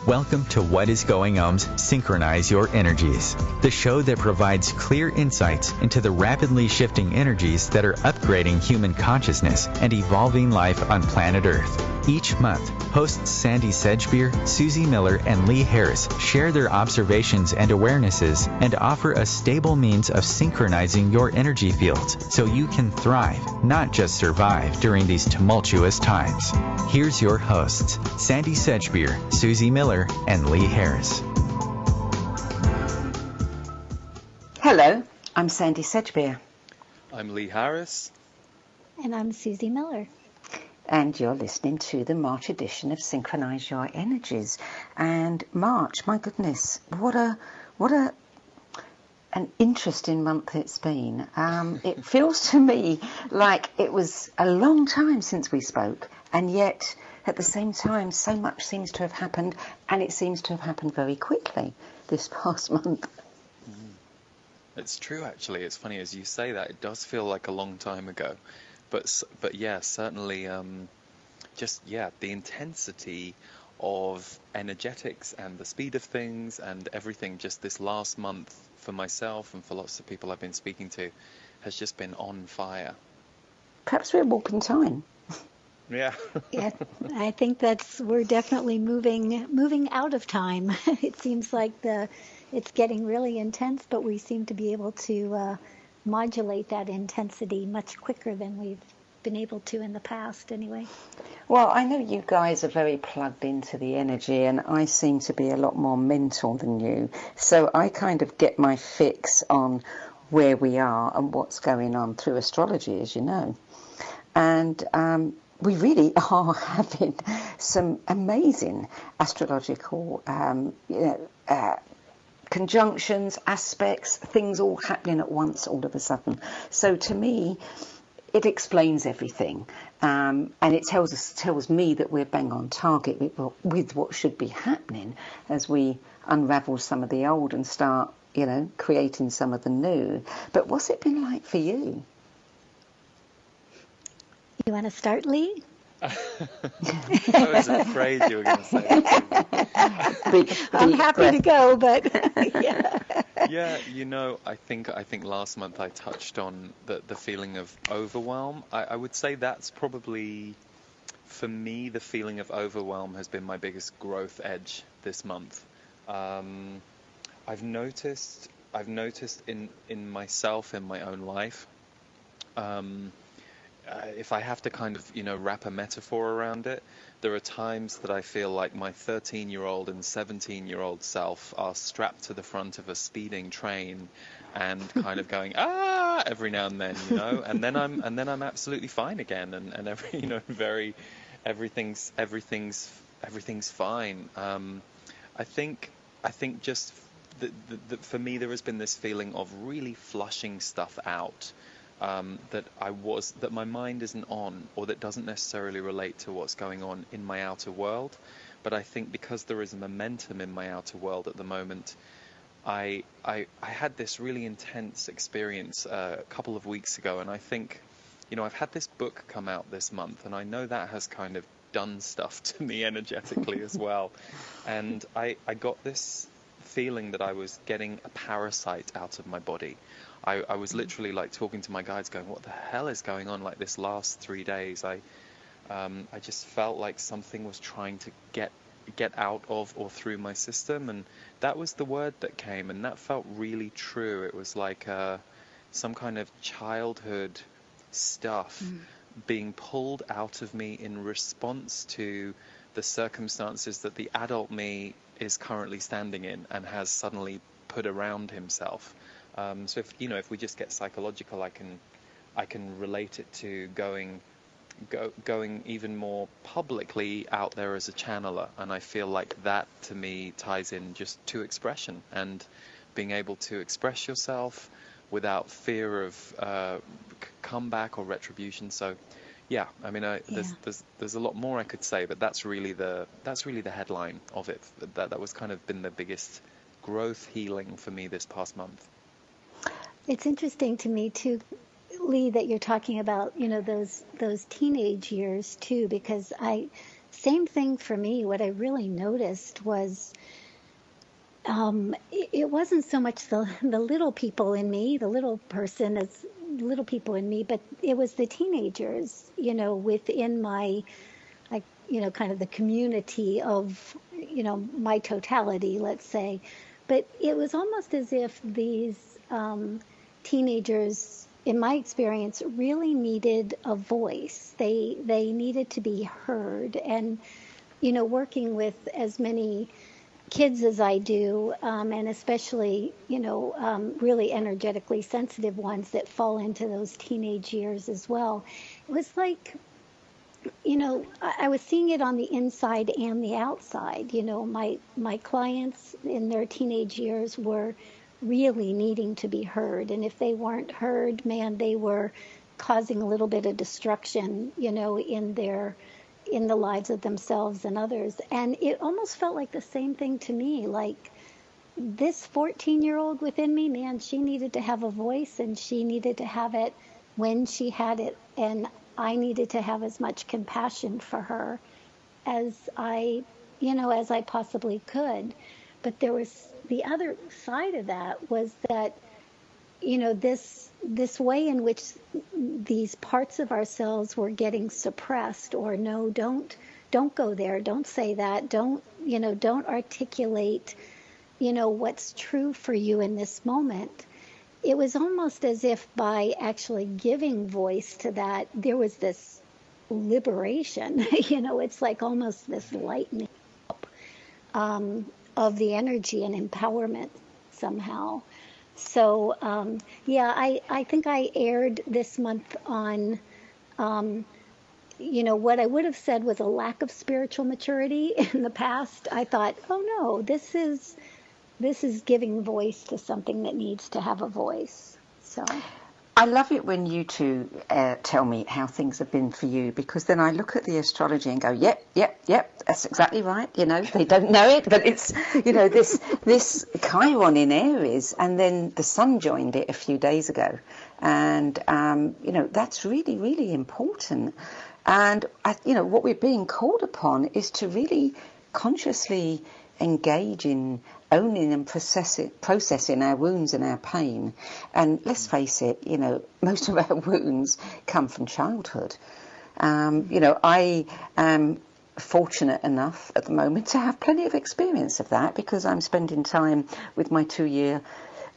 Welcome to What is Going Ohm's Synchronize Your Energies, the show that provides clear insights into the rapidly shifting energies that are upgrading human consciousness and evolving life on planet Earth. Each month, hosts Sandie Sedgbeer, Suzy Miller, and Lee Harris share their observations and awarenesses and offer a stable means of synchronizing your energy fields so you can thrive, not just survive during these tumultuous times. Here's your hosts, Sandie Sedgbeer, Suzy Miller, and Lee Harris. Hello, I'm Sandie Sedgbeer. I'm Lee Harris. And I'm Suzy Miller. And you're listening to the March edition of Synchronize Your Energies. And March, my goodness, what an interesting month it's been. It feels to me like it was a long time since we spoke, and yet at the same time so much seems to have happened, and it seems to have happened very quickly this past month. It's true, actually. It's funny as you say that. It does feel like a long time ago. But yeah, certainly the intensity of energetics and the speed of things and everything just this last month for myself and for lots of people I've been speaking to has just been on fire. Perhaps we're warping time. Yeah. Yeah, I think we're definitely moving out of time. It seems like it's getting really intense, but we seem to be able to modulate that intensity much quicker than we've been able to in the past anyway. Well, I know you guys are very plugged into the energy, and I seem to be a lot more mental than you, so I kind of get my fix on where we are and what's going on through astrology, as you know. And we really are having some amazing astrological conjunctions, aspects, things all happening at once all of a sudden. So to me, it explains everything, and it tells me that we're bang on target with what should be happening as we unravel some of the old and start, creating some of the new. But what's it been like for you? You want to start, Lee? I was afraid you were going to say that. I'm happy to go, but yeah. Yeah, I think last month I touched on the feeling of overwhelm. I would say that's probably, for me, the feeling of overwhelm has been my biggest growth edge this month. I've noticed in myself, in my own life, if I have to kind of, wrap a metaphor around it, there are times that I feel like my 13-year-old and 17-year-old self are strapped to the front of a speeding train and kind of going, every now and then, and then I'm absolutely fine again. And everything's fine. I think just for me, there has been this feeling of really flushing stuff out. That my mind isn't on, or that doesn't necessarily relate to what's going on in my outer world. But I think because there is a momentum in my outer world at the moment, I had this really intense experience a couple of weeks ago, and I think, I've had this book come out this month, and I know that has kind of done stuff to me energetically as well. And I got this feeling that I was getting a parasite out of my body. I was literally like talking to my guides going, what the hell is going on? Like this last 3 days, I just felt like something was trying to get out of or through my system. And that was the word that came, and that felt really true. It was like some kind of childhood stuff being pulled out of me in response to the circumstances that the adult me is currently standing in and has suddenly put around himself. So if we just get psychological, I can relate it to going even more publicly out there as a channeler, and I feel like that to me ties in just to expression and being able to express yourself without fear of comeback or retribution. So yeah, I mean, there's a lot more I could say, but that's really the headline of it. That was kind of been the biggest growth healing for me this past month. It's interesting to me too, Lee, that you're talking about, those teenage years too, because same thing for me. What I really noticed was it wasn't so much the little people in me, the little person as little people in me, but it was the teenagers, within my, like, kind of the community of, my totality, let's say. But it was almost as if these teenagers, in my experience, really needed a voice. They needed to be heard. And, working with as many kids as I do, and especially, really energetically sensitive ones that fall into those teenage years as well. It was like, I was seeing it on the inside and the outside. My clients in their teenage years were really needing to be heard. And if they weren't heard, man, they were causing a little bit of destruction, in the lives of themselves and others. And it almost felt like the same thing to me. Like, this 14-year-old within me, man, she needed to have a voice, and she needed to have it when she had it. And I needed to have as much compassion for her as as I possibly could. But there was the other side of that, was that, this way in which these parts of ourselves were getting suppressed, or no, don't go there, don't say that, don't articulate, what's true for you in this moment. It was almost as if by actually giving voice to that, there was this liberation. It's like almost this lightening up of the energy and empowerment somehow. So, I think I aired this month on, what I would have said was a lack of spiritual maturity in the past. I thought, oh no, this is giving voice to something that needs to have a voice. So I love it when you two tell me how things have been for you, because then I look at the astrology and go, yep, that's exactly right. They don't know it, but it's, this Chiron in Aries, and then the sun joined it a few days ago. And, that's really, really important. And, what we're being called upon is to really consciously engage in owning and processing our wounds and our pain. And let's face it, most of our wounds come from childhood. I am fortunate enough at the moment to have plenty of experience of that, because I'm spending time with my 2-year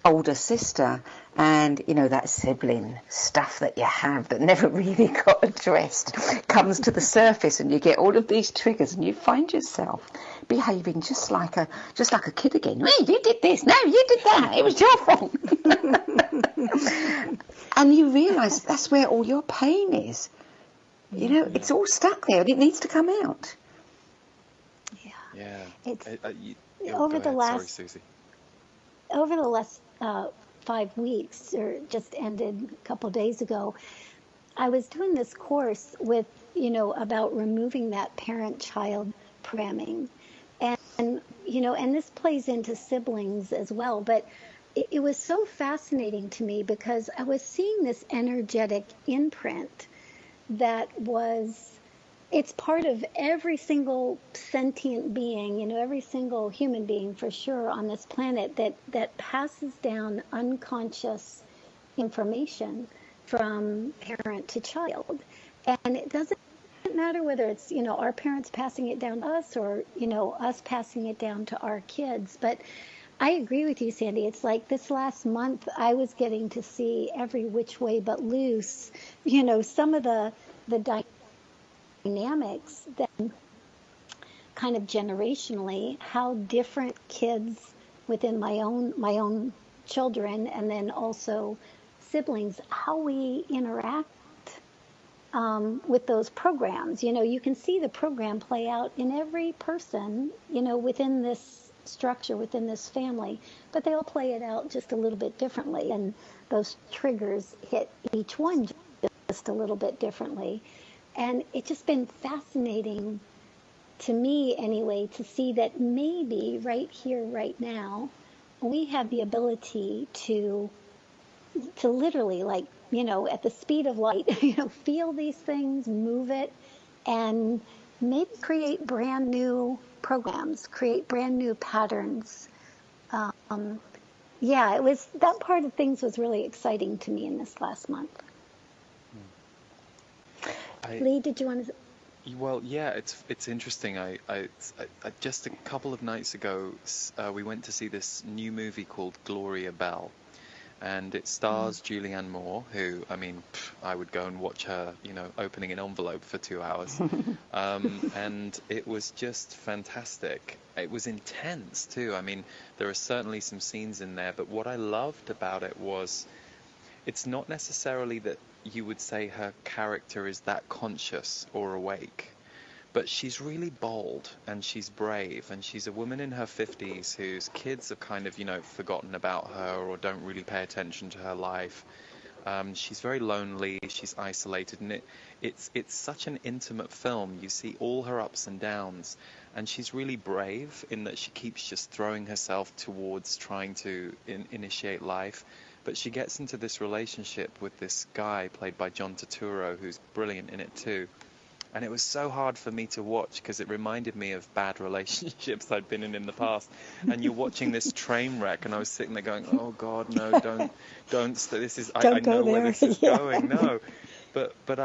older sister, and that sibling stuff that you have that never really got addressed comes to the surface, and you get all of these triggers, and you find yourself behaving just like a kid again. Hey, you did this, no, you did that, it was your fault. And you realise that's where all your pain is. It's all stuck there, and it needs to come out. Yeah. It's Over the last 5 weeks, or just ended a couple days ago, I was doing this course with, about removing that parent-child programming. And this plays into siblings as well. But it was so fascinating to me, because I was seeing this energetic imprint that it's part of every single sentient being, every single human being for sure on this planet, that passes down unconscious information from parent to child. And it doesn't matter whether it's, our parents passing it down to us, or, us passing it down to our kids. But I agree with you, Sandie. It's like this last month, I was getting to see every which way but loose, some of the dynamics that kind of generationally, how different kids within my own children, and then also siblings, how we interact with those programs. You can see the program play out in every person, within this structure, within this family, but they all play it out just a little bit differently, and those triggers hit each one just a little bit differently. And it's just been fascinating to me anyway, to see that maybe right here, right now, we have the ability to literally, like, at the speed of light, feel these things, move it, and maybe create brand new programs, create brand new patterns. Yeah, it was, that part of things was really exciting to me in this last month. Lee, did you want to? Well, yeah, it's interesting. I just a couple of nights ago, we went to see this new movie called Gloria Bell, and it stars Julianne Moore, who, I mean, I would go and watch her, opening an envelope for 2 hours. And it was just fantastic. It was intense too. I mean, there are certainly some scenes in there, but what I loved about it was, it's not necessarily that you would say her character is that conscious or awake, but she's really bold and she's brave, and she's a woman in her 50s whose kids have kind of, forgotten about her or don't really pay attention to her life. She's very lonely, she's isolated, and it's such an intimate film. You see all her ups and downs, and she's really brave in that she keeps just throwing herself towards trying to initiate life. But she gets into this relationship with this guy played by John Turturro, who's brilliant in it too. And it was so hard for me to watch because it reminded me of bad relationships I'd been in the past. And you're watching this train wreck, and I was sitting there going, "Oh God, no, don't. This is I know where this is going. No." But what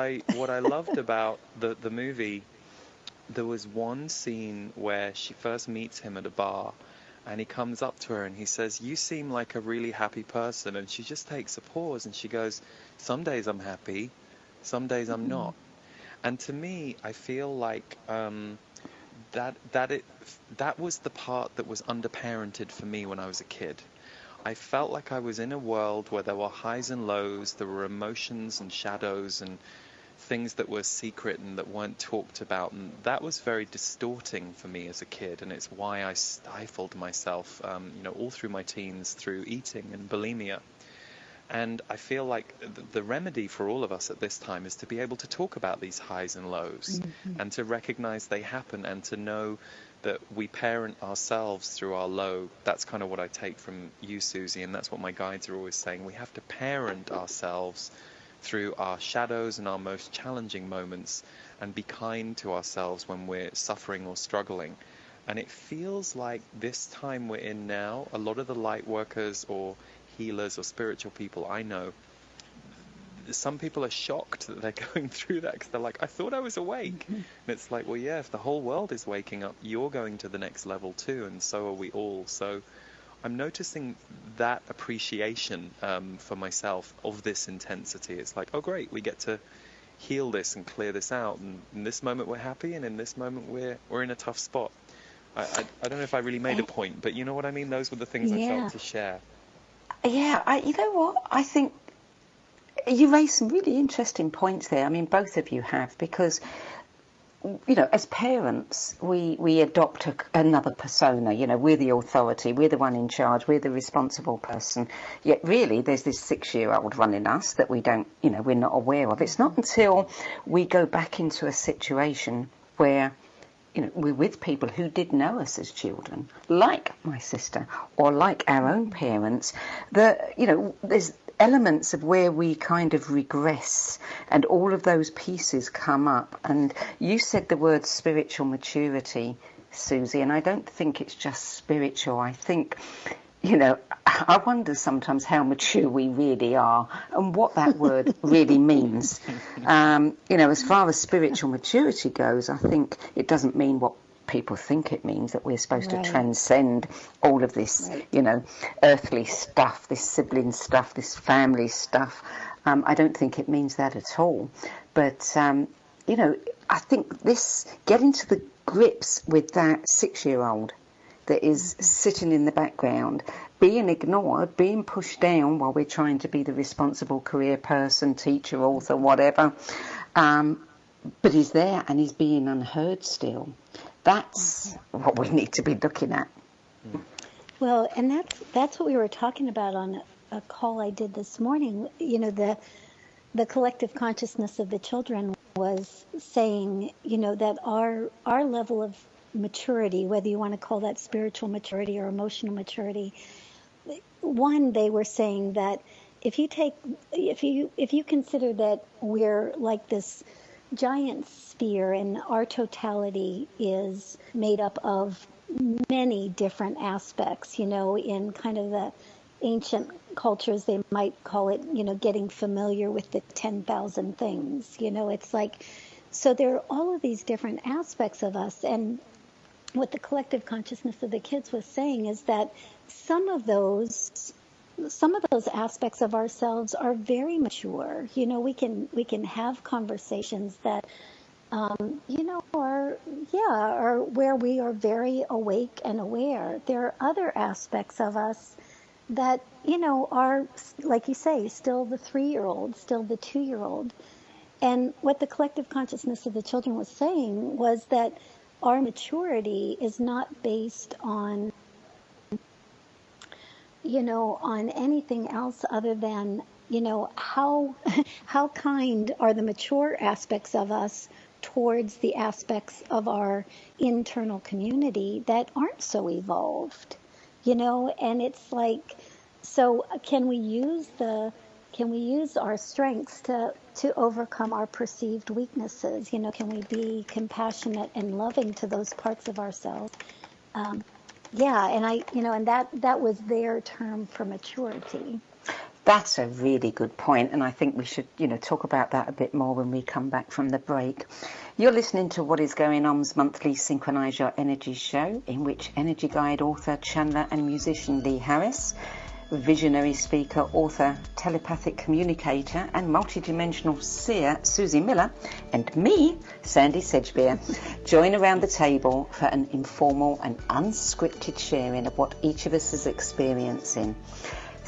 I loved about the movie, there was one scene where she first meets him at a bar. And he comes up to her and he says, "You seem like a really happy person." And she just takes a pause and she goes, "Some days I'm happy, some days I'm not." And to me, I feel like that was the part that was underparented for me when I was a kid. I felt like I was in a world where there were highs and lows, there were emotions and shadows and things that were secret and that weren't talked about, and that was very distorting for me as a kid, and it's why I stifled myself all through my teens through eating and bulimia. And I feel like the remedy for all of us at this time is to be able to talk about these highs and lows, and to recognize they happen, and to know that we parent ourselves through our low. That's kind of what I take from you, Suzy, and that's what my guides are always saying. We have to parent ourselves through our shadows and our most challenging moments, and be kind to ourselves when we're suffering or struggling. And it feels like this time we're in now, a lot of the light workers or healers or spiritual people I know, some people are shocked that they're going through that, because they're like, "I thought I was awake." And it's like, well, yeah, if the whole world is waking up, you're going to the next level too, and so are we all. So I'm noticing that appreciation for myself of this intensity. It's like, oh great, we get to heal this and clear this out, and in this moment we're happy, and in this moment we're in a tough spot. I don't know if I really made a point, but you know what I mean? Those were the things I felt to share. Yeah, you know what? I think you raised some really interesting points there. I mean, both of you have, because as parents, we adopt another persona. We're the authority, we're the one in charge, we're the responsible person. Yet really, there's this 6-year-old running us that we don't, we're not aware of. It's not until we go back into a situation where, we're with people who did know us as children, like my sister, or like our own parents, that, there's elements of where we kind of regress, and all of those pieces come up. And you said the word spiritual maturity, Suzy, and I don't think it's just spiritual. I think, I wonder sometimes how mature we really are and what that word really means. As far as spiritual maturity goes, I think it doesn't mean what people think it means, that we're supposed to transcend all of this, earthly stuff, this sibling stuff, this family stuff. I don't think it means that at all. But, I think getting to the grips with that 6-year-old that is sitting in the background, being ignored, being pushed down while we're trying to be the responsible career person, teacher, author, whatever. But he's there and he's being unheard still. That's what we need to be looking at. Well, and that's what we were talking about on a call I did this morning. The collective consciousness of the children was saying, that our level of maturity, whether you want to call that spiritual maturity or emotional maturity, they were saying that if you consider that we're like this giant sphere, and our totality is made up of many different aspects. In kind of the ancient cultures, they might call it, getting familiar with the 10,000 things. It's like, so there are all of these different aspects of us. And what the collective consciousness of the kids was saying is that some of those aspects of ourselves are very mature. We can have conversations that are where we are very awake and aware. There are other aspects of us that, are, like you say, still the 3-year-old, still the 2-year-old. And what the collective consciousness of the children was saying was that our maturity is not based on, on anything else other than, how kind are the mature aspects of us towards the aspects of our internal community that aren't so evolved, and it's like, so can we use our strengths to overcome our perceived weaknesses? Can we be compassionate and loving to those parts of ourselves? And that was their term for maturity. That's a really good point, and I think we should, talk about that a bit more when we come back from the break. You're listening to What Is Going On's monthly Synchronize Your Energies show, in which energy guide, author, channeler and musician Lee Harris, visionary speaker, author, telepathic communicator and multidimensional seer Suzy Miller, and me, Sandie Sedgbeer, join around the table for an informal and unscripted sharing of what each of us is experiencing.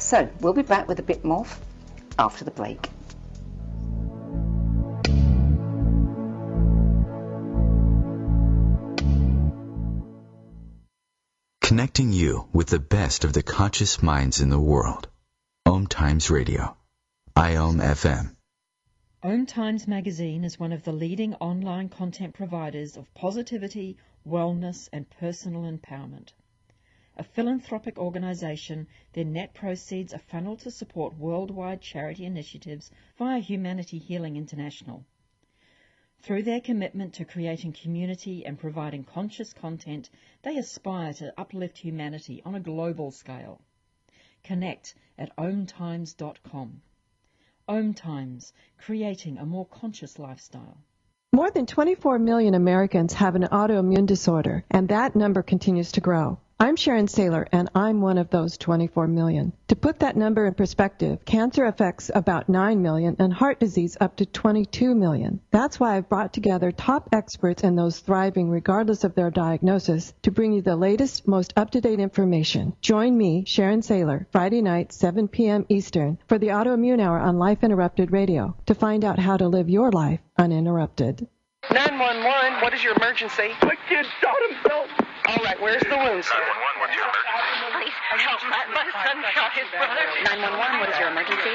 So we'll be back with a bit more after the break. Connecting you with the best of the conscious minds in the world. OMTimes Radio. IOM FM. OMTimes magazine is one of the leading online content providers of positivity, wellness and personal empowerment. A philanthropic organisation, their net proceeds are funneled to support worldwide charity initiatives via Humanity Healing International. Through their commitment to creating community and providing conscious content, they aspire to uplift humanity on a global scale. Connect at omtimes.com. OMTimes, creating a more conscious lifestyle. More than 24 million Americans have an autoimmune disorder, and that number continues to grow. I'm Sharon Saylor, and I'm one of those 24 million. To put that number in perspective, cancer affects about 9 million and heart disease up to 22 million. That's why I've brought together top experts and those thriving regardless of their diagnosis to bring you the latest, most up-to-date information. Join me, Sharon Saylor, Friday night, 7 p.m. Eastern, for the Autoimmune Hour on Life Interrupted Radio to find out how to live your life uninterrupted. 911, what is your emergency? My kid shot himself. All right, where's the wound, sir? 911, what's your emergency? Please help. My son shot his brother. 911, what is your emergency?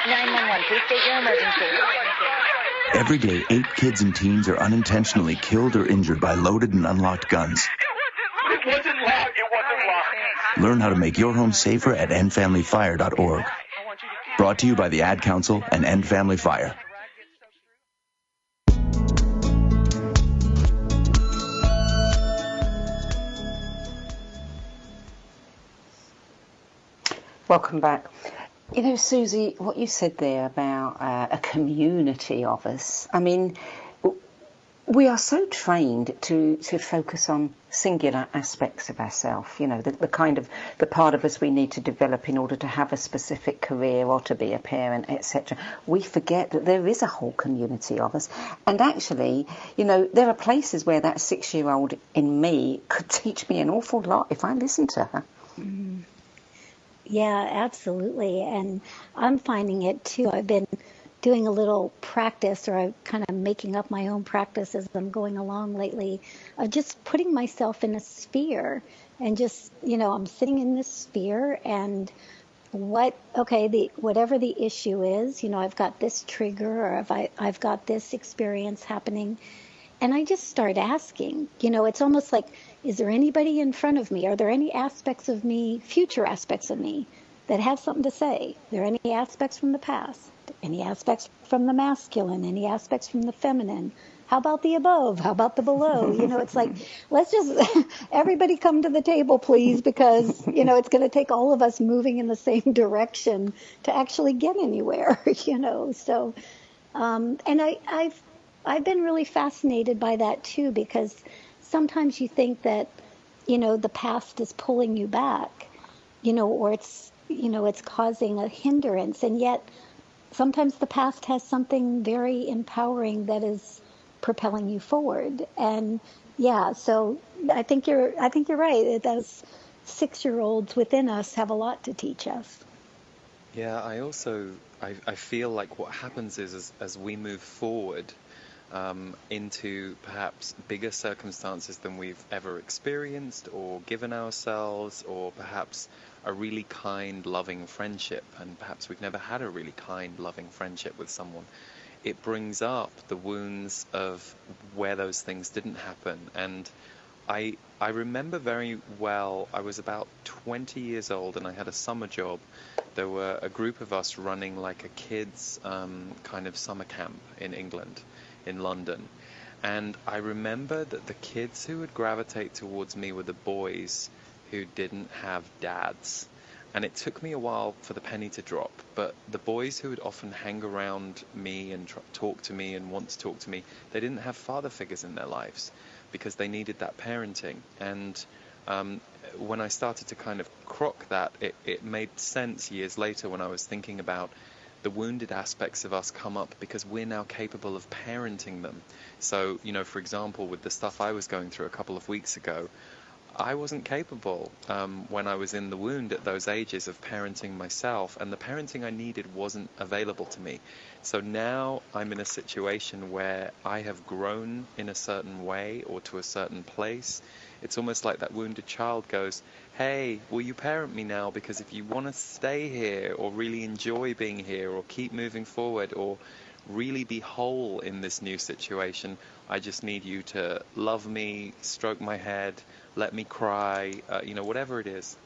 911, please state your emergency. Every day, 8 kids and teens are unintentionally killed or injured by loaded and unlocked guns. It wasn't locked. Learn how to make your home safer at endfamilyfire.org. Brought to you by the Ad Council and End Family Fire. Welcome back. Suzy, what you said there about a community of us, I mean, we are so trained to focus on singular aspects of ourselves, the part of us we need to develop in order to have a specific career or to be a parent, etc. We forget that there is a whole community of us. And actually, there are places where that 6-year-old in me could teach me an awful lot if I listened to her. Mm. Yeah, absolutely. And I'm finding it too. I've been doing a little practice, or I'm kind of making up my own practice as I'm going along lately, of just putting myself in a sphere and just, I'm sitting in this sphere and whatever the issue is, I've got this trigger, or I've got this experience happening. And I just start asking, it's almost like, is there anybody in front of me? Are there any aspects of me, future aspects of me, that have something to say? Are there any aspects from the past Any aspects from the masculine? Any aspects from the feminine? How about the above? How about the below? It's like, let's just, everybody come to the table, please, because, it's going to take all of us moving in the same direction to actually get anywhere, So, and I've been really fascinated by that too, because sometimes you think that, the past is pulling you back, or it's causing a hindrance. And yet sometimes the past has something very empowering that is propelling you forward. And yeah, so I think you're right. Those 6-year-olds within us have a lot to teach us. Yeah, I feel like what happens is as we move forward into perhaps bigger circumstances than we've ever experienced or given ourselves, or perhaps a really kind, loving friendship, and perhaps we've never had a really kind, loving friendship with someone, it brings up the wounds of where those things didn't happen. And I remember very well, I was about 20 years old and I had a summer job. There were a group of us running like a kids kind of summer camp in England, in London. And I remember that the kids who would gravitate towards me were the boys who didn't have dads. And it took me a while for the penny to drop, but the boys who would often hang around me and talk to me and want to talk to me, they didn't have father figures in their lives because they needed that parenting. And when I started to kind of crock that, it made sense years later when I was thinking about the wounded aspects of us come up because we're now capable of parenting them. So, for example, with the stuff I was going through a couple of weeks ago, I wasn't capable when I was in the wound at those ages of parenting myself, and the parenting I needed wasn't available to me. So now I'm in a situation where I have grown in a certain way or to a certain place. It's almost like that wounded child goes, hey, will you parent me now? Because if you want to stay here or really enjoy being here or keep moving forward or really be whole in this new situation, I just need you to love me, stroke my head, let me cry, whatever it is.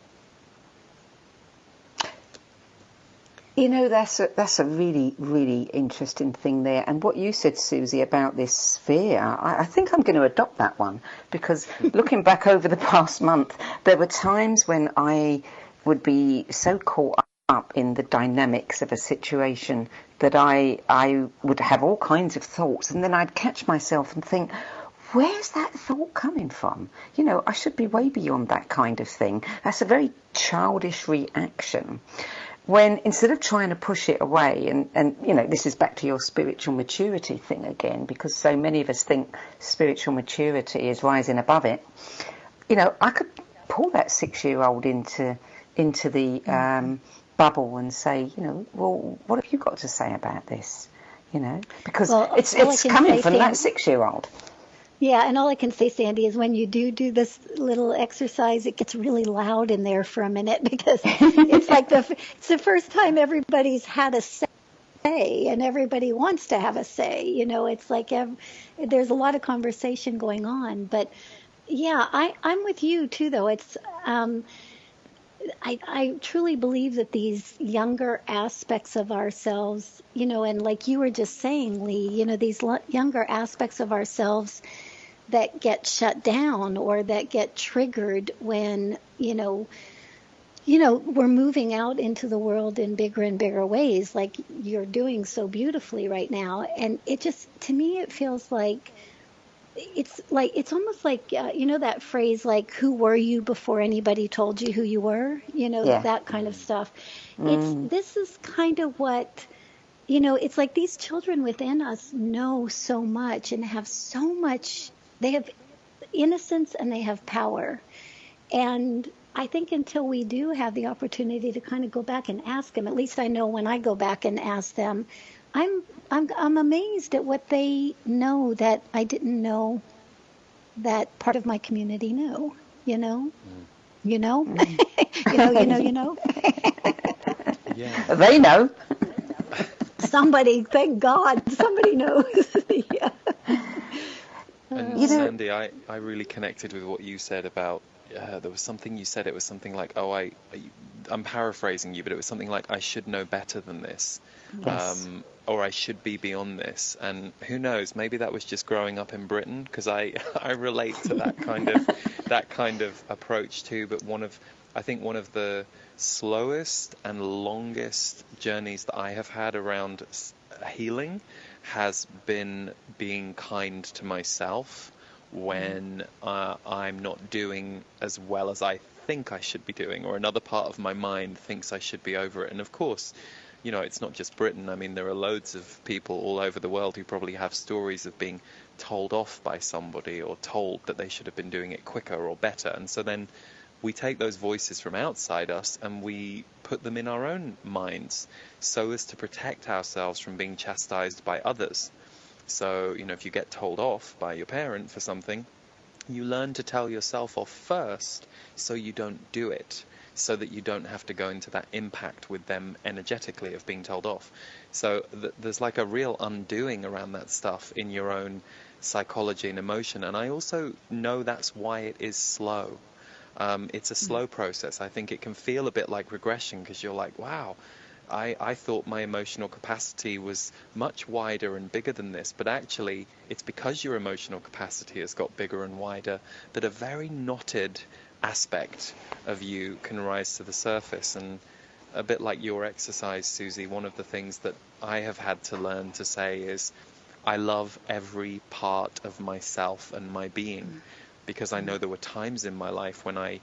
That's a really, really interesting thing there. And what you said, Suzy, about this sphere, I think I'm going to adopt that one, because looking back over the past month, there were times when I would be so caught up in the dynamics of a situation that I would have all kinds of thoughts, and then I'd catch myself and think, where's that thought coming from? I should be way beyond that kind of thing. That's a very childish reaction. When instead of trying to push it away, and this is back to your spiritual maturity thing again, because so many of us think spiritual maturity is rising above it. I could pull that 6-year-old into the bubble and say, well, what have you got to say about this? Because it's coming from that 6-year-old. Yeah, and all I can say, Sandie, is when you do this little exercise, it gets really loud in there for a minute, because it's like it's the first time everybody's had a say, and everybody wants to have a say. It's like there's a lot of conversation going on. But yeah, I'm with you too, though. It's I truly believe that these younger aspects of ourselves, and like you were just saying, Lee, these younger aspects of ourselves that get shut down or that get triggered when, we're moving out into the world in bigger and bigger ways, like you're doing so beautifully right now. And it just, to me, it feels like, it's almost like, that phrase, like, who were you before anybody told you who you were? That kind of stuff. This is kind of what, it's like these children within us know so much and have so much. They have innocence and they have power. And I think until we do have the opportunity to kind of go back and ask them, at least I know when I go back and ask them, I'm amazed at what they know that I didn't know that part of my community knew, Yeah. They know. Somebody, thank God, somebody knows. Yeah. And Sandie, I really connected with what you said about, there was something you said, it was something like, I'm paraphrasing you, but it was something like, I should know better than this. Yes. Or I should be beyond this. And who knows, maybe that was just growing up in Britain, because I relate to that kind of approach too. But I think one of the slowest and longest journeys that I have had around healing has been being kind to myself when I'm not doing as well as I think I should be doing, or another part of my mind thinks I should be over it. And of course, you know, it's not just Britain. I mean, there are loads of people all over the world who probably have stories of being told off by somebody, or told that they should have been doing it quicker or better. And so then we take those voices from outside us and we put them in our own minds so as to protect ourselves from being chastised by others. So, you know, if you get told off by your parent for something, you learn to tell yourself off first so you don't do it, so that you don't have to go into that impact with them energetically of being told off. So there's like a real undoing around that stuff in your own psychology and emotion. And I also know that's why it is slow. It's a slow process. I think it can feel a bit like regression, because you're like, wow, I thought my emotional capacity was much wider and bigger than this, but actually it's because your emotional capacity has got bigger and wider that a very knotted aspect of you can rise to the surface. And a bit like your exercise, Suzy, one of the things that I have had to learn to say is, I love every part of myself and my being, because I know there were times in my life when I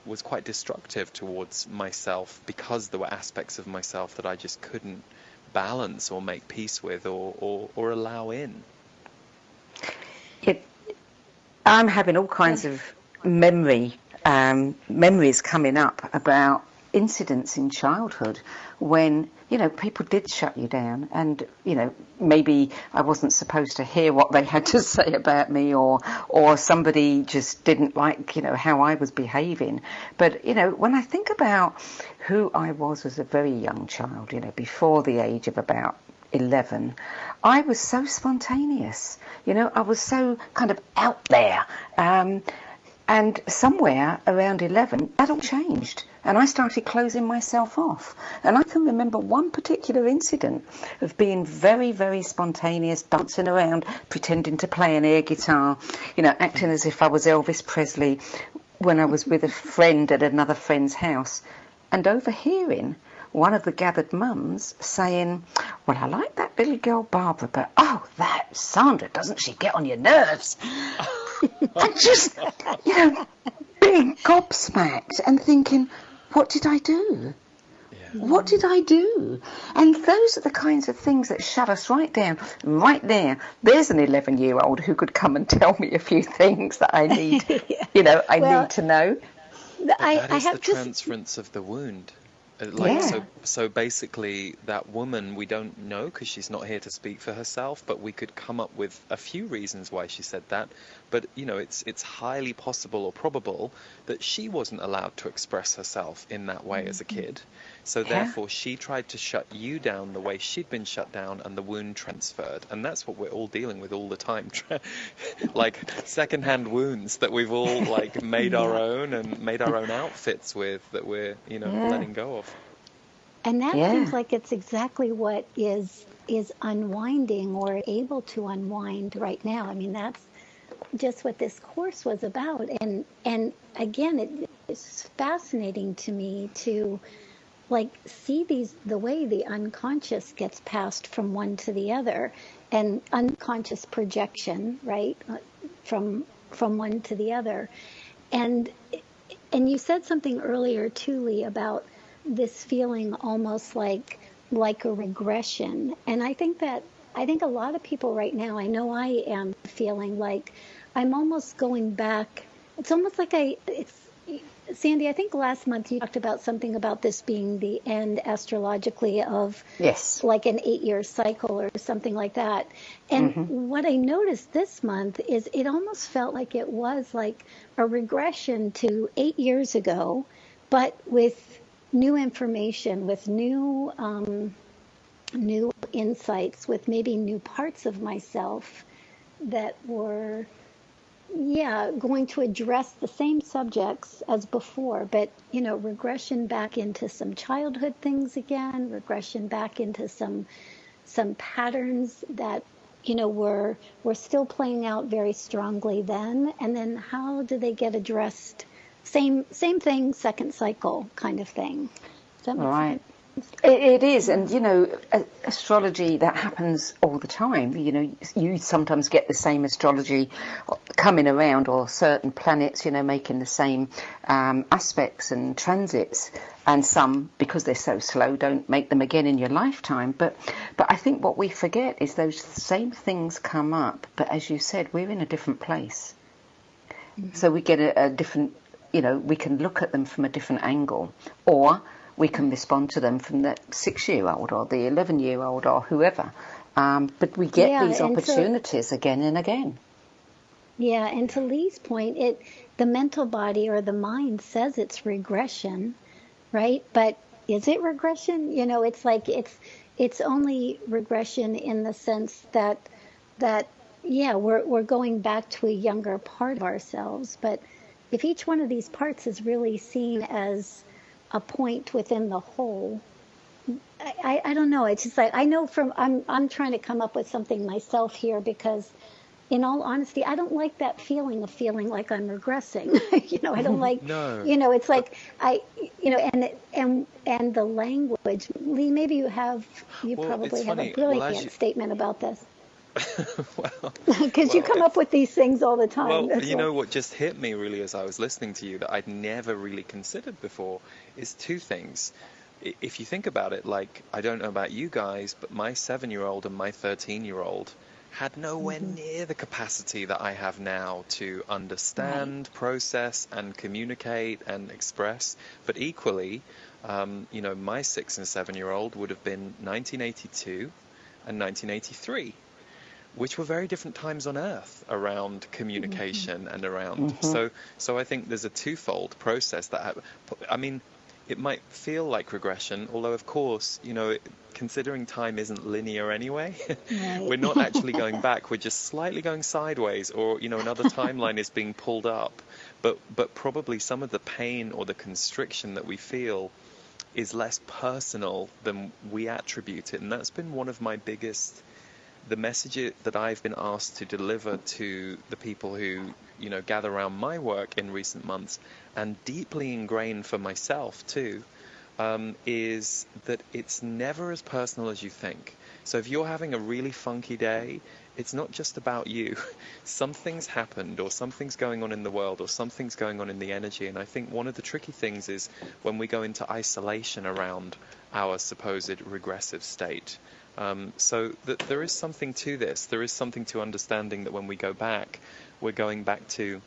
was quite destructive towards myself, because there were aspects of myself that I just couldn't balance or make peace with or allow in. I'm having all kinds of memories coming up about incidents in childhood when, you know, people did shut you down, and, you know, maybe I wasn't supposed to hear what they had to say about me, or somebody just didn't like, you know, how I was behaving. But, you know, when I think about who I was as a very young child, you know, before the age of about 11, I was so spontaneous, you know, I was so kind of out there. And somewhere around 11, that all changed, and I started closing myself off. And I can remember one particular incident of being very, very spontaneous, dancing around, pretending to play an air guitar, you know, acting as if I was Elvis Presley when I was with a friend at another friend's house, and overhearing one of the gathered mums saying, well, I like that little girl Barbara, but oh, that Sandra, doesn't she get on your nerves? And just, you know, being gobsmacked and thinking, what did I do? Yeah. What did I do? And those are the kinds of things that shut us right down. Right there, there's an 11-year-old who could come and tell me a few things that I need, yeah. You know, I need to know. That is the transference of the wound. So basically that woman, we don't know because she's not here to speak for herself, but we could come up with a few reasons why she said that. But, you know, it's highly possible or probable that she wasn't allowed to express herself in that way as a kid. So therefore she tried to shut you down the way she'd been shut down, and the wound transferred. And that's what we're all dealing with all the time. Like secondhand wounds that we've all like made our own and made our own outfits with, that we're, you know, letting go of. And that seems like it's exactly what is unwinding or able to unwind right now. I mean, that's just what this course was about. And again, it's fascinating to me to like see the way the unconscious gets passed from one to the other, and unconscious projection, right, from one to the other. And you said something earlier too, Lee, about this feeling almost like a regression. And I think a lot of people right now, I know I am feeling like I'm almost going back. It's almost like Sandie, I think last month you talked about something about this being the end astrologically of like an 8-year cycle or something like that. And what I noticed this month is it almost felt like it was like a regression to 8 years ago, but with new information, with new insights, with maybe new parts of myself that were going to address the same subjects as before, but, regression back into some childhood things again, regression back into some patterns that, were still playing out very strongly then. And then how do they get addressed? Same thing, second cycle kind of thing. Does that make Right. sense? It is, and astrology, that happens all the time. You sometimes get the same astrology coming around, or certain planets, making the same aspects and transits, and some, because they're so slow, don't make them again in your lifetime. But I think what we forget is those same things come up, but as you said, we're in a different place. Mm-hmm. So we get a different, we can look at them from a different angle, or we can respond to them from the 6-year-old or the 11-year-old or whoever. But we get these opportunities again and again. Yeah, and to Lee's point, the mental body or the mind says it's regression, right? But is it regression? It's like it's only regression in the sense that we're going back to a younger part of ourselves. But if each one of these parts is really seen as a point within the whole, I don't know. It's just like, I know I'm trying to come up with something myself here, because in all honesty, I don't like that feeling like I'm regressing. I don't like, No. It's like and the language. Lee, maybe you probably have a brilliant statement about this. Because you come up with these things all the time. Well, what just hit me really as I was listening to you that I'd never really considered before is two things. If you think about it, like, I don't know about you guys, but my 7-year-old and my 13-year-old had nowhere near the capacity that I have now to understand, process, and communicate and express. But equally, my 6 and 7-year-old would have been 1982 and 1983. Which were very different times on Earth around communication and around. So I think there's a twofold process that it might feel like regression, although of course, considering time isn't linear anyway. Right. We're not actually going back, we're just slightly going sideways, or another timeline is being pulled up. But probably some of the pain or the constriction that we feel is less personal than we attribute it, and that's been one of my biggest. The message that I've been asked to deliver to the people who, gather around my work in recent months, and deeply ingrained for myself too, is that it's never as personal as you think. So if you're having a really funky day, it's not just about you. Something's happened, or something's going on in the world, or something's going on in the energy. And I think one of the tricky things is when we go into isolation around our supposed regressive state. So that there is something to this. There is something to understanding that when we go back, we're going back to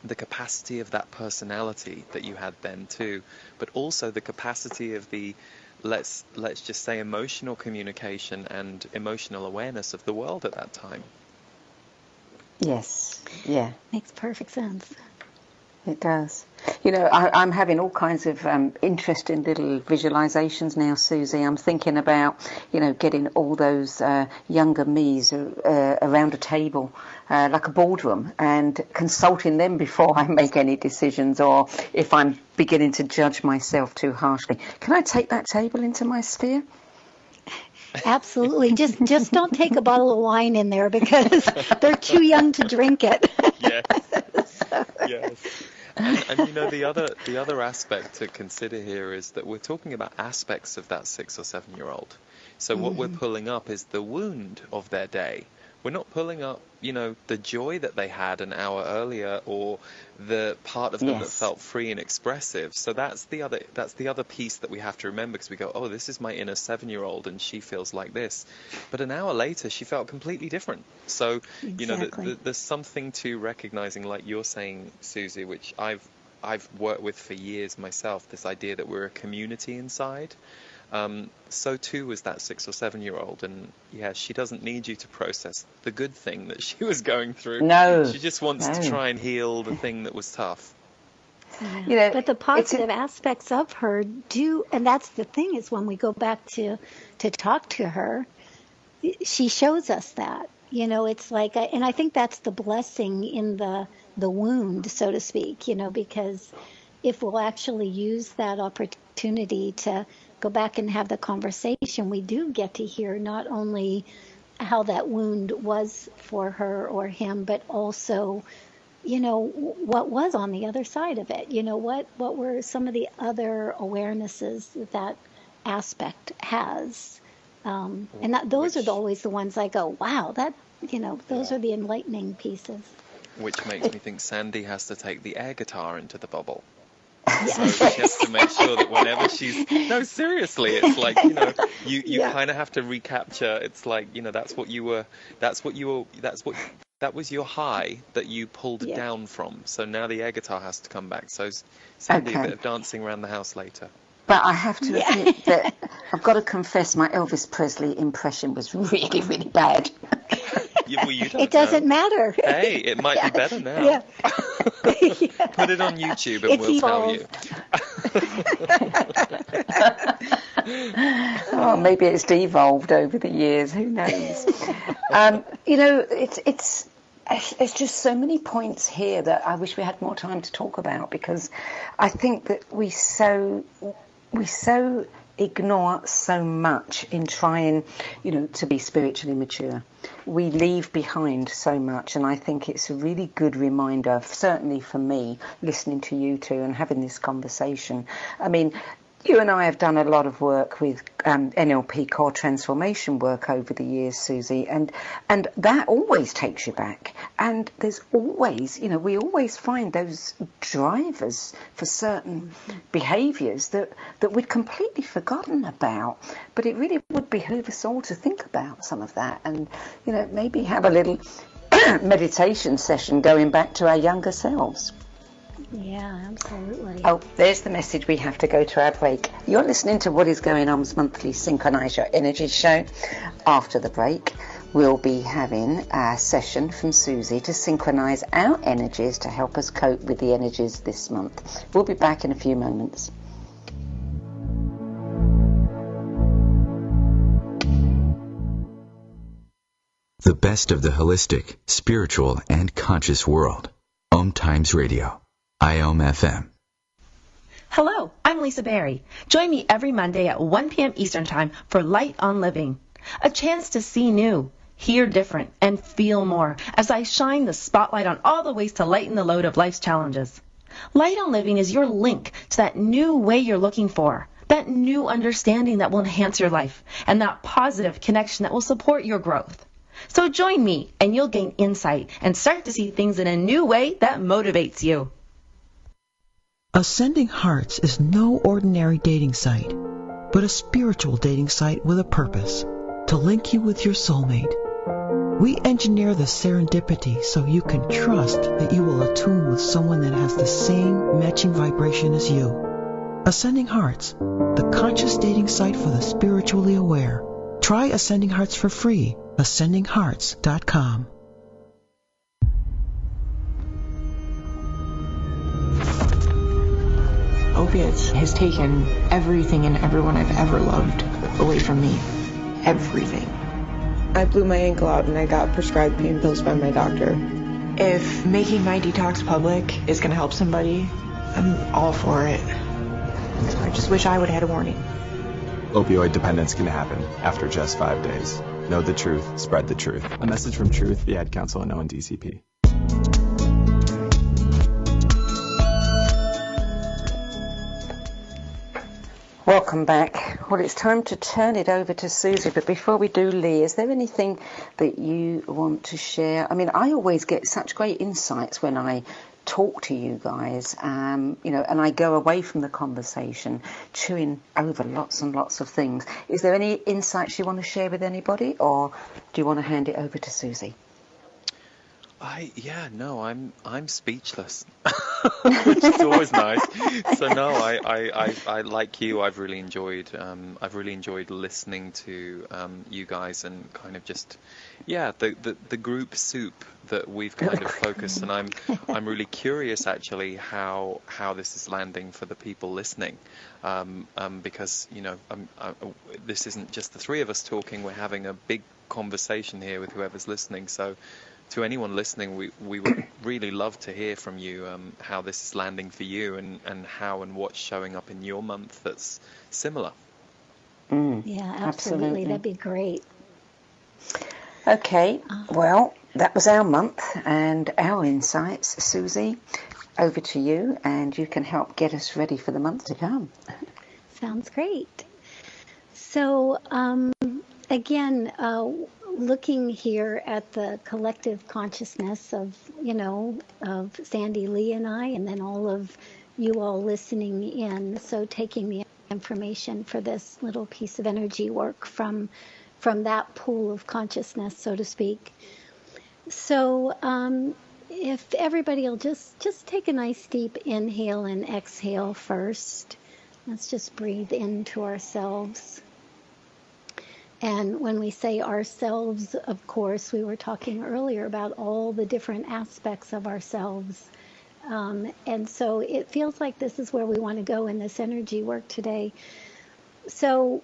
the capacity of that personality that you had then too, but also the capacity of the, let's just say, emotional communication and emotional awareness of the world at that time. Yes, yeah. Makes perfect sense. It does. I'm having all kinds of interesting little visualizations now, Suzy. I'm thinking about, getting all those younger me's around a table, like a boardroom, and consulting them before I make any decisions, or if I'm beginning to judge myself too harshly. Can I take that table into my sphere? Absolutely. Just don't take a bottle of wine in there, because they're too young to drink it. Yes. Yes. And the other aspect to consider here is that we're talking about aspects of that 6 or 7-year-old. So what we're pulling up is the wound of their day. We're not pulling up, the joy that they had an hour earlier, or the part of them that felt free and expressive. So that's the other piece that we have to remember, because we go, oh, this is my inner 7-year-old and she feels like this. But an hour later, she felt completely different. So, there's something to recognizing, like you're saying, Suzy, which I've worked with for years myself, this idea that we're a community inside. So too was that 6 or 7-year-old, and she doesn't need you to process the good thing that she was going through. No, she just wants to try and heal the thing that was tough. But the positive aspects of her do, and that's the thing, is when we go back to talk to her, she shows us that. You know, it's like, and I think that's the blessing in the wound, so to speak, you know, because if we'll actually use that opportunity to go back and have the conversation, we do get to hear not only how that wound was for her or him, but also, you know, what was on the other side of it. You know, what were some of the other awarenesses that aspect has. And those are always the ones I go, wow, that, you know, those are the enlightening pieces. Which makes me think Sandie has to take the air guitar into the bubble. Yes. So she has to make sure that whenever she's... No, seriously, it's like, you know, you kind of have to recapture. It's like, you know, that was your high that you pulled down from. So now the air guitar has to come back. So Sandie, a bit of dancing around the house later. But I have to admit that I've got to confess my Elvis Presley impression was really, really bad. It doesn't matter. Hey, it might be better now. Yeah. Put it on YouTube and we'll tell you. Oh, maybe it's devolved over the years. Who knows? You know, it's just so many points here that I wish we had more time to talk about, because I think that we so ignore so much in trying, you know, to be spiritually mature. We leave behind so much, and I think it's a really good reminder, certainly for me, listening to you two and having this conversation. I mean, you and I have done a lot of work with NLP core transformation work over the years, Suzy, and that always takes you back. And there's always, you know, we always find those drivers for certain behaviours that we'd completely forgotten about. But it really would behoove us all to think about some of that, and, you know, maybe have a little meditation session going back to our younger selves. Yeah, absolutely. Oh, there's the message. We have to go to our break. You're listening to What Is Going On's monthly Synchronize Your Energies show. After the break, we'll be having a session from Suzy to synchronize our energies to help us cope with the energies this month. We'll be back in a few moments. The best of the holistic, spiritual, and conscious world. OMTimes Radio. IOM FM. Hello, I'm Lisa Berry. Join me every Monday at 1 p.m. Eastern Time for Light on Living. A chance to see new, hear different, and feel more as I shine the spotlight on all the ways to lighten the load of life's challenges. Light on Living is your link to that new way you're looking for, that new understanding that will enhance your life, and that positive connection that will support your growth. So join me and you'll gain insight and start to see things in a new way that motivates you. Ascending Hearts is no ordinary dating site, but a spiritual dating site with a purpose, to link you with your soulmate. We engineer the serendipity so you can trust that you will attune with someone that has the same matching vibration as you. Ascending Hearts, the conscious dating site for the spiritually aware. Try Ascending Hearts for free. AscendingHearts.com. Opiates has taken everything and everyone I've ever loved away from me. Everything. I blew my ankle out and I got prescribed pain pills by my doctor. If making my detox public is going to help somebody, I'm all for it. I just wish I would have had a warning. Opioid dependence can happen after just 5 days. Know the truth, spread the truth. A message from Truth, the Ad Council, and ONDCP. Welcome back. Well, it's time to turn it over to Suzy, but before we do, Lee, is there anything that you want to share? I mean, I always get such great insights when I talk to you guys, you know, and I go away from the conversation chewing over lots and lots of things. Is there any insights you want to share with anybody, or do you want to hand it over to Suzy? I'm speechless, which is always nice. So no, I like you. I've really enjoyed listening to you guys and kind of just, the group soup that we've kind of focused. And I'm really curious actually how this is landing for the people listening, because this isn't just the three of us talking. We're having a big conversation here with whoever's listening. So to anyone listening, we would really love to hear from you, how this is landing for you, and how and what's showing up in your month that's similar. Yeah, absolutely. That'd be great. Okay, well, that was our month and our insights. Suzy, over to you, and you can help get us ready for the month to come. Sounds great. So, again, looking here at the collective consciousness of, of Sandie Lee and I, and then all of you all listening in. So taking the information for this little piece of energy work from that pool of consciousness, so to speak. So if everybody will just take a nice deep inhale and exhale first. Let's just breathe into ourselves. And when we say ourselves, of course, we were talking earlier about all the different aspects of ourselves. And so it feels like this is where we want to go in this energy work today. So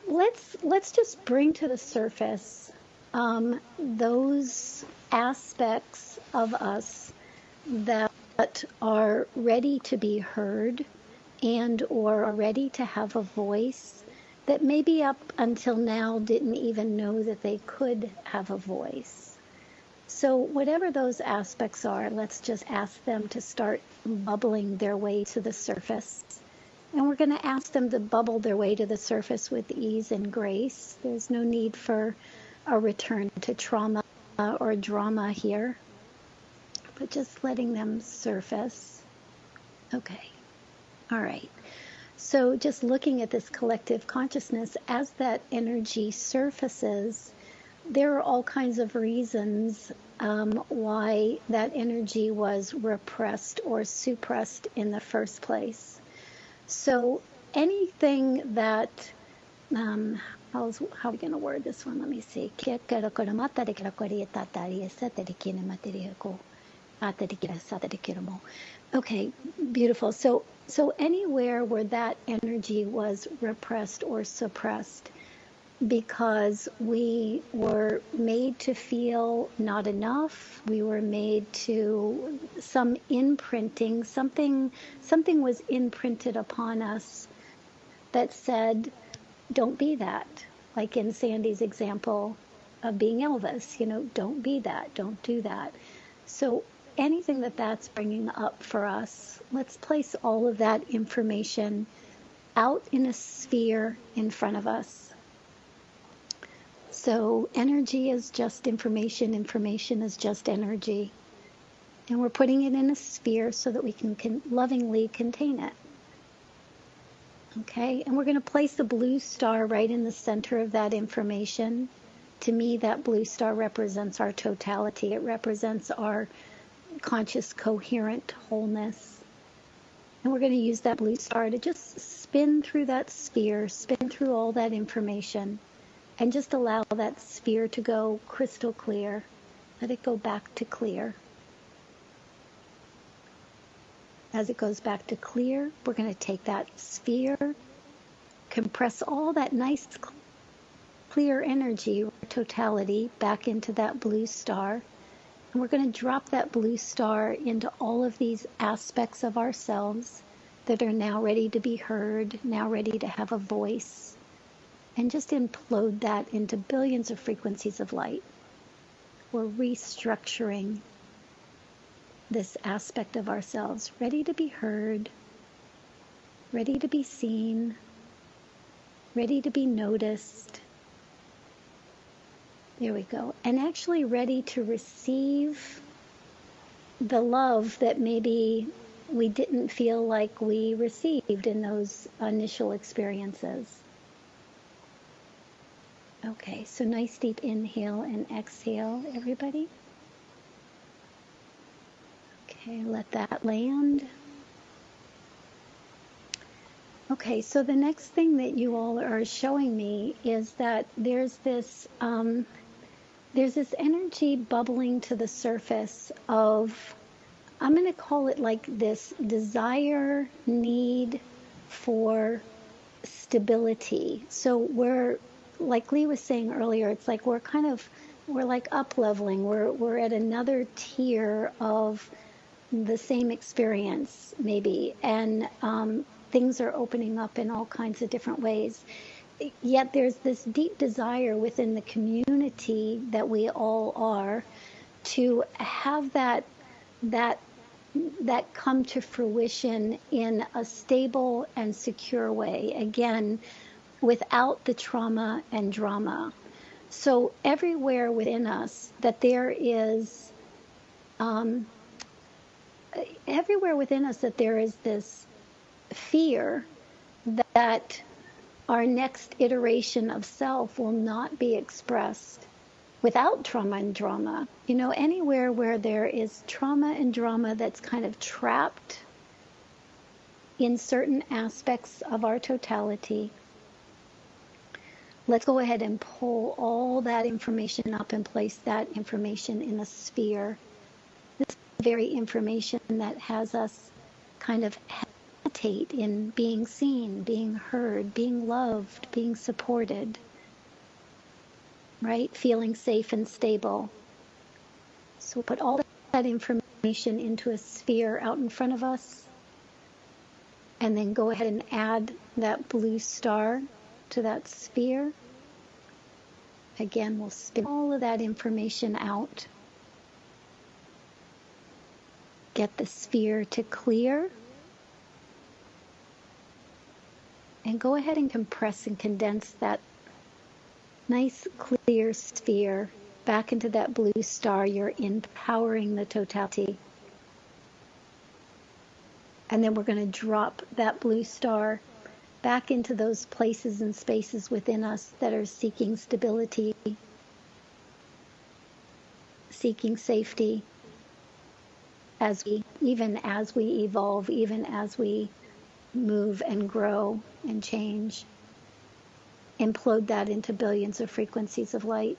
let's just bring to the surface those aspects of us that are ready to be heard and or are ready to have a voice, that maybe up until now didn't even know that they could have a voice. So whatever those aspects are, let's just ask them to start bubbling their way to the surface. And we're going to ask them to bubble their way to the surface with ease and grace. There's no need for a return to trauma or drama here, but just letting them surface. Okay. All right. So just looking at this collective consciousness, as that energy surfaces, there are all kinds of reasons why that energy was repressed or suppressed in the first place. So anything that, how are we going to word this one? Let me see. Okay, beautiful. So anywhere where that energy was repressed or suppressed because we were made to feel not enough, we were made to, some imprinting, something was imprinted upon us that said, don't be that. Like in Sandie's example of being Elvis, don't be that, don't do that. So anything that's bringing up for us, let's place all of that information out in a sphere in front of us. So energy is just information, information is just energy. And we're putting it in a sphere so that we can lovingly contain it. Okay, and we're going to place the blue star right in the center of that information. To me, that blue star represents our totality. It represents our conscious, coherent wholeness. And we're going to use that blue star to just spin through that sphere, spin through all that information, and just allow that sphere to go crystal clear. Let it go back to clear. As it goes back to clear, we're going to take that sphere, compress all that nice clear energy, totality, back into that blue star. And we're going to drop that blue star into all of these aspects of ourselves that are now ready to be heard, now ready to have a voice, and just implode that into billions of frequencies of light. We're restructuring this aspect of ourselves, ready to be heard, ready to be seen, ready to be noticed. There we go. And actually ready to receive the love that maybe we didn't feel like we received in those initial experiences. Okay, so nice deep inhale and exhale, everybody. Okay, let that land. Okay, so the next thing that you all are showing me is that there's this energy bubbling to the surface of, I'm going to call it like this desire, need for stability. So we're like Lee was saying earlier, it's like we're like up leveling. We're at another tier of the same experience, maybe, and things are opening up in all kinds of different ways. Yet there's this deep desire within the community that we all are to have that come to fruition in a stable and secure way, again, without the trauma and drama. So everywhere within us that there is this fear that our next iteration of self will not be expressed without trauma and drama. Anywhere where there is trauma and drama that's kind of trapped in certain aspects of our totality, let's go ahead and pull all that information up and place that information in a sphere. This is the very information that has us kind of hesitate in being seen, being heard, being loved, being supported, right? Feeling safe and stable. So put all that information into a sphere out in front of us, and then go ahead and add that blue star to that sphere. Again, we'll spin all of that information out. Get the sphere to clear. And go ahead and compress and condense that nice clear sphere back into that blue star. You're empowering the totality. And then we're going to drop that blue star back into those places and spaces within us that are seeking stability, seeking safety, even as we evolve, even as we move and grow and change. Implode that into billions of frequencies of light.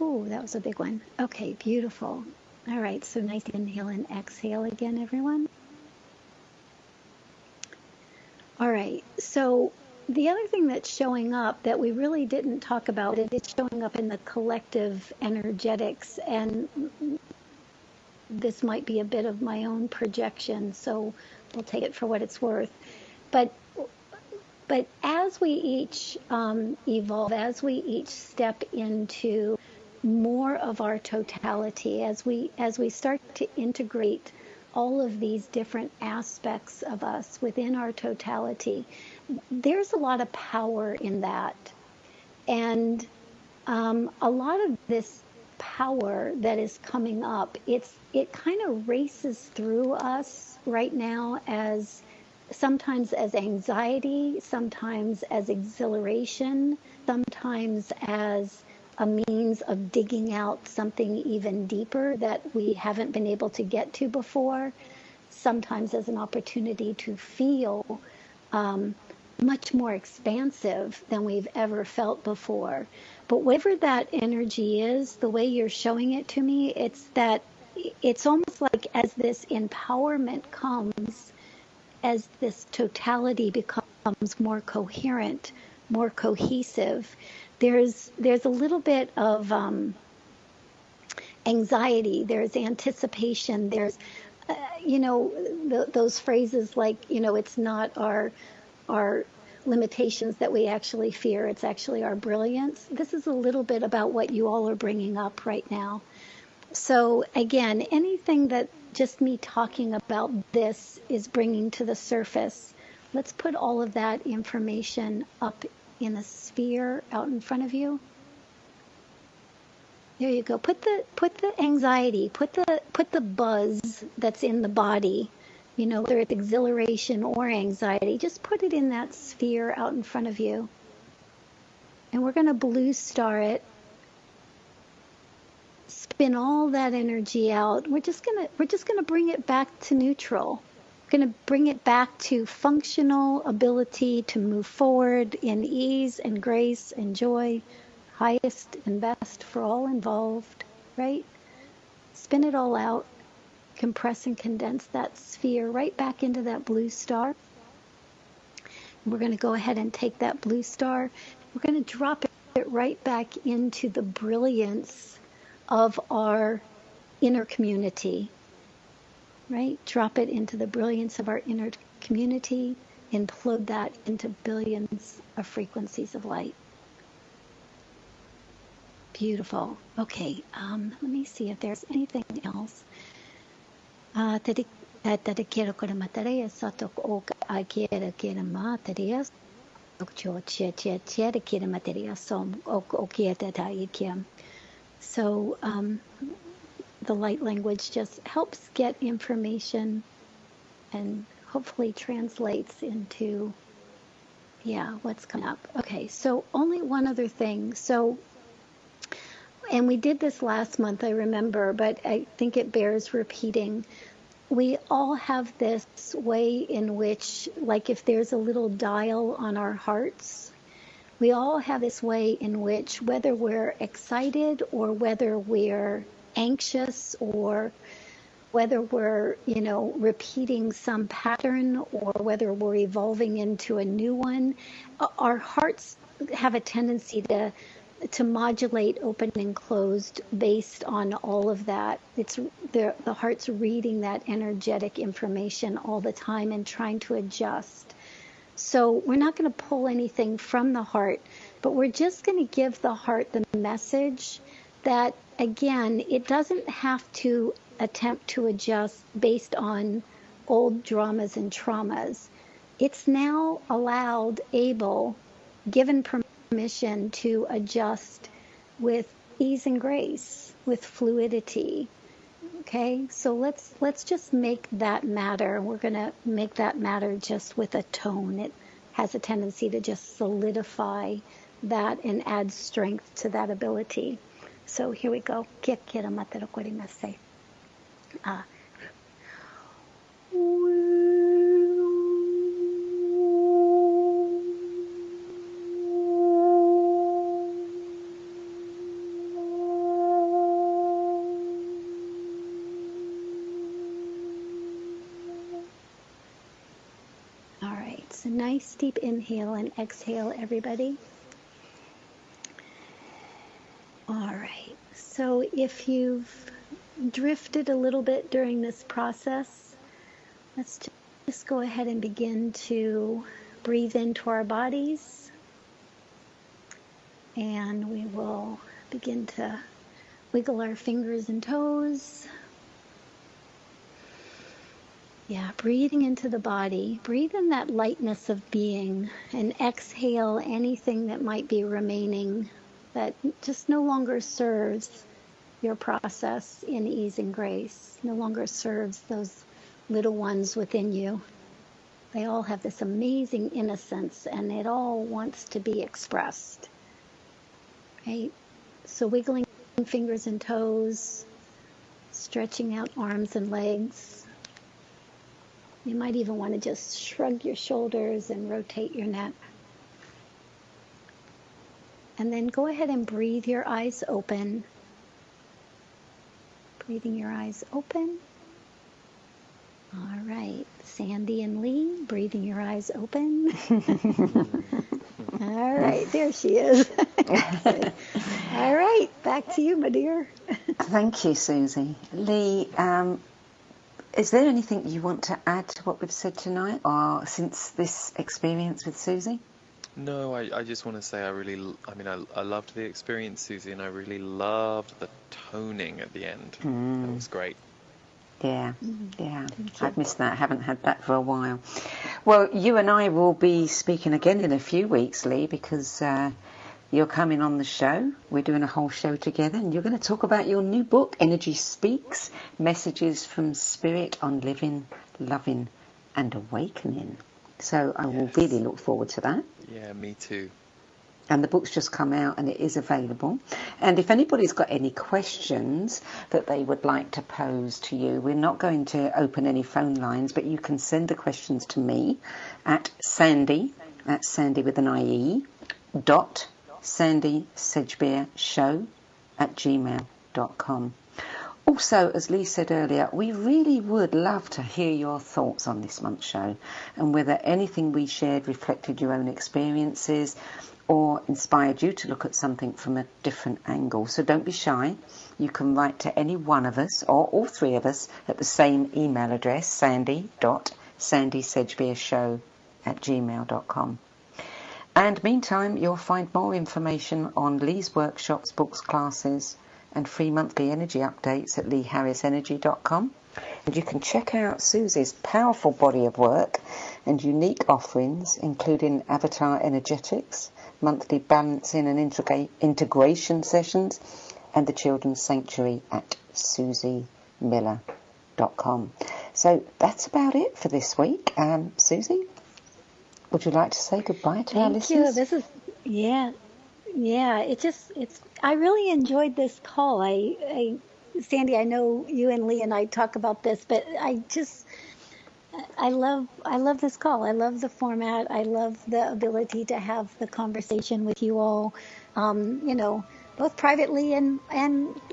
Ooh, that was a big one. Okay, beautiful. All right, so nice inhale and exhale again, everyone. All right, so the other thing that's showing up that we really didn't talk about, it is showing up in the collective energetics, and this might be a bit of my own projection, so we'll take it for what it's worth. But as we each evolve, as we each step into more of our totality, as we start to integrate all of these different aspects of us within our totality, there's a lot of power in that. And a lot of this power that is coming up, it kind of races through us right now as sometimes as anxiety, sometimes as exhilaration, sometimes as a means of digging out something even deeper that we haven't been able to get to before, sometimes as an opportunity to feel much more expansive than we've ever felt before. But whatever that energy is, the way you're showing it to me, it's almost like as this empowerment comes, as this totality becomes more coherent, more cohesive, there's a little bit of anxiety, there's anticipation, there's those phrases like, it's not our limitations that we actually fear, it's actually our brilliance. This is a little bit about what you all are bringing up right now. So again, anything that just me talking about this is bringing to the surface, let's put all of that information up in a sphere out in front of you. There you go. Put the anxiety, put the buzz that's in the body, whether it's exhilaration or anxiety, just put it in that sphere out in front of you. And we're going to blue star it. Spin all that energy out. We're just gonna bring it back to neutral. We're gonna bring it back to functional ability to move forward in ease and grace and joy, highest and best for all involved, right? Spin it all out, compress and condense that sphere right back into that blue star. we're going to go ahead and take that blue star. We're going to drop it right back into the brilliance of our inner community, right? Drop it into the brilliance of our inner community, implode that into billions of frequencies of light. Beautiful. Okay, let me see if there's anything else. So the light language just helps get information and hopefully translates into, what's coming up. Okay, so only one other thing. So, and we did this last month, I remember, but I think it bears repeating. We all have this way in which, like if there's a little dial on our hearts, we all have this way in which, whether we're excited or whether we're anxious or whether we're, repeating some pattern or whether we're evolving into a new one, our hearts have a tendency to modulate open and closed based on all of that. It's the heart's reading that energetic information all the time and trying to adjust. So we're not going to pull anything from the heart, but we're just going to give the heart the message that, again, it doesn't have to attempt to adjust based on old dramas and traumas. It's now allowed, able, given permission to adjust with ease and grace, with fluidity. Okay, so let's just make that matter. We're going to make that matter just with a tone. It has a tendency to just solidify that and add strength to that ability. So here we go. All right, so nice deep inhale and exhale, everybody. All right, so if you've drifted a little bit during this process, let's just go ahead and begin to breathe into our bodies, and we will begin to wiggle our fingers and toes. Yeah, breathing into the body. Breathe in that lightness of being and exhale anything that might be remaining that just no longer serves your process in ease and grace, no longer serves those little ones within you. They all have this amazing innocence and it all wants to be expressed. Right? So wiggling fingers and toes, stretching out arms and legs. You might even want to just shrug your shoulders and rotate your neck. And then go ahead and breathe your eyes open. Breathing your eyes open. All right, Sandie and Lee, breathing your eyes open. All right, there she is. All right, back to you, my dear. Thank you, Suzy. Lee, is there anything you want to add to what we've said tonight, or since this experience with Suzy? No, I just want to say I loved the experience, Suzy, and I really loved the toning at the end. That was great. Yeah, I've missed that. I haven't had that for a while. Well, you and I will be speaking again in a few weeks, Lee, because you're coming on the show. We're doing a whole show together, and you're going to talk about your new book, Energy Speaks, Messages from Spirit on Living, Loving and Awakening. So I will really look forward to that. Yeah, me too. And the book's just come out and it is available. And if anybody's got any questions that they would like to pose to you, we're not going to open any phone lines, but you can send the questions to me at Sandie, that's Sandie with an IE, .Sandie Sedgbeer Show @gmail.com. Also, as Lee said earlier, we really would love to hear your thoughts on this month's show and whether anything we shared reflected your own experiences or inspired you to look at something from a different angle. So don't be shy. You can write to any one of us or all three of us at the same email address, sandy.sandiesedgbiershow@gmail.com. And meantime, you'll find more information on Lee's workshops, books, classes, and free monthly energy updates at leeharrisenergy.com. And you can check out Suzy's powerful body of work and unique offerings, including avatar energetics, monthly balancing and integration sessions, and the Children's Sanctuary at SuzyMiller.com. So that's about it for this week. Suzy, would you like to say goodbye to our listeners? Thank you. This is, I really enjoyed this call. Sandie, I know you and Lee and I talk about this, but I love this call. I love the format. I love the ability to have the conversation with you all, both privately and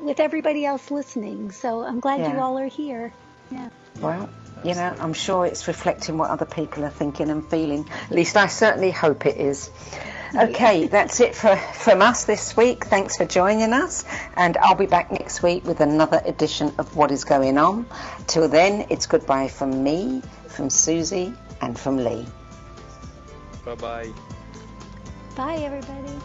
with everybody else listening. So I'm glad you all are here. Yeah. Well, I'm sure it's reflecting what other people are thinking and feeling. At least I certainly hope it is. Okay, that's it from us this week. Thanks for joining us, and I'll be back next week with another edition of What Is Going On. Till then, it's goodbye from me, from Suzy, and from Lee. Bye-bye. Bye, everybody.